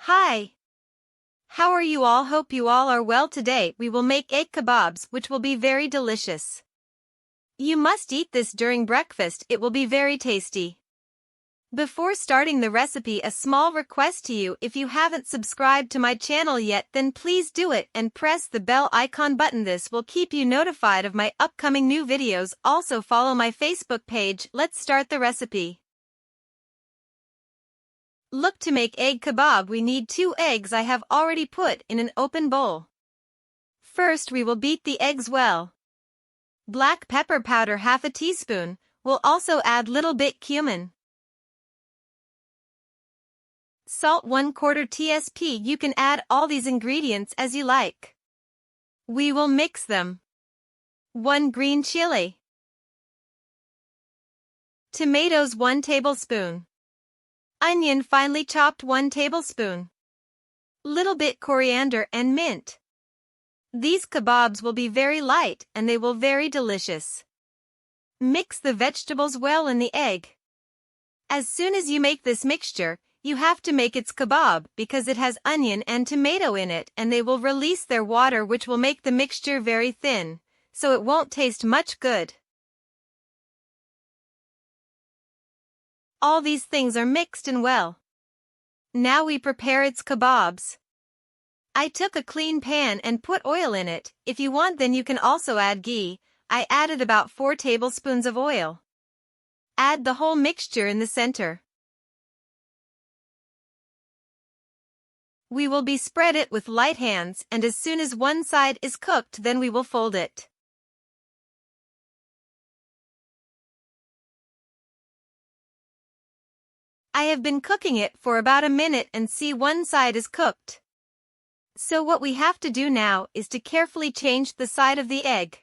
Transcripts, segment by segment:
Hi! How are you all? Hope you all are well. Today we will make egg kebabs, which will be very delicious. You must eat this during breakfast, it will be very tasty. Before starting the recipe, a small request to you: if you haven't subscribed to my channel yet, then please do it and press the bell icon button. This will keep you notified of my upcoming new videos. Also follow my Facebook page. Let's start the recipe. Look, to make egg kebab we need 2 eggs. I have already put in an open bowl. First we will beat the eggs well. Black pepper powder ½ teaspoon. We'll also add little bit cumin. Salt 1/4 tsp. You can add all these ingredients as you like. We will mix them. 1 green chili. Tomatoes 1 tablespoon. Onion finely chopped 1 tablespoon. Little bit coriander and mint. These kebabs will be very light and they will very delicious. Mix the vegetables well in the egg. As soon as you make this mixture, you have to make its kebab because it has onion and tomato in it, and they will release their water, which will make the mixture very thin, so it won't taste much good. All these things are mixed in well. Now we prepare its kebabs. I took a clean pan and put oil in it. If you want, then you can also add ghee. I added about 4 tablespoons of oil. Add the whole mixture in the center. We will be spread it with light hands, and as soon as one side is cooked, then we will fold it. I have been cooking it for about a minute and see one side is cooked. So what we have to do now is to carefully change the side of the egg.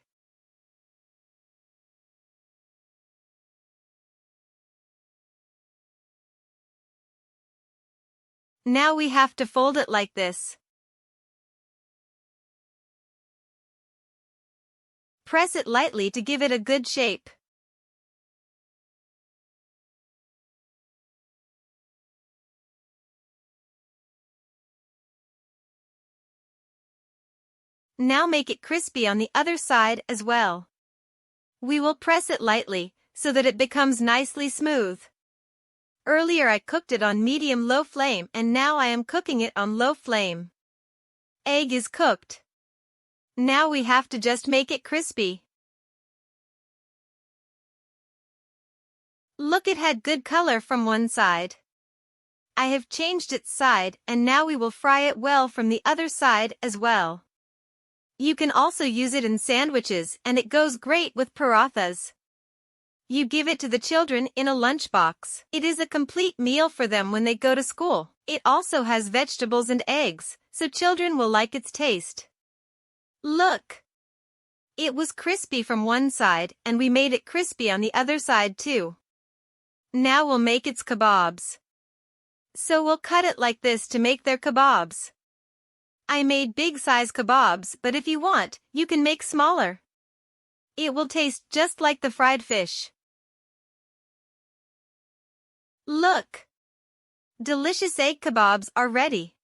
Now we have to fold it like this. Press it lightly to give it a good shape. Now make it crispy on the other side as well. We will press it lightly so that it becomes nicely smooth. Earlier I cooked it on medium-low flame, and now I am cooking it on low flame. Egg is cooked. Now we have to just make it crispy. Look, it had good color from one side. I have changed its side, and now we will fry it well from the other side as well. You can also use it in sandwiches, and it goes great with parathas. You give it to the children in a lunchbox. It is a complete meal for them when they go to school. It also has vegetables and eggs, so children will like its taste. Look! It was crispy from one side, and we made it crispy on the other side too. Now we'll make its kebabs. So we'll cut it like this to make their kebabs. I made big size kebabs, but if you want, you can make smaller. It will taste just like the fried fish. Look! Delicious egg kebabs are ready.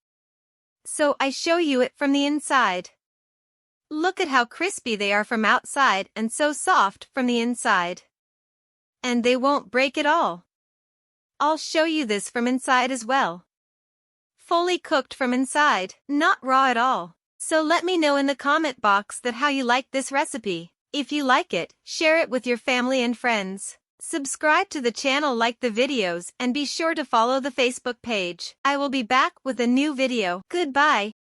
So I show you it from the inside. Look at how crispy they are from outside and so soft from the inside. And they won't break at all. I'll show you this from inside as well. Fully cooked from inside, not raw at all. So let me know in the comment box that how you like this recipe. If you like it, share it with your family and friends. Subscribe to the channel, like the videos, and be sure to follow the Facebook page. I will be back with a new video. Goodbye.